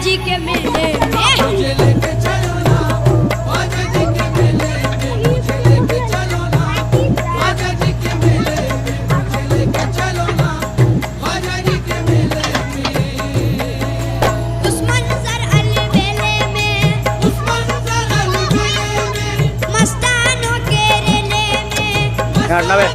जी के मेले में। मुझे लेके चलो ना ख्वाजा जी के मेले में, मुझे लेके चलो ना ख्वाजा जी के मेले में, मुझे लेके चलो ना ख्वाजा जी के मेले में। उस मंजर अलबेले में, उस मंजर अलबेले में, मस्तानों के रेले में, यार नवे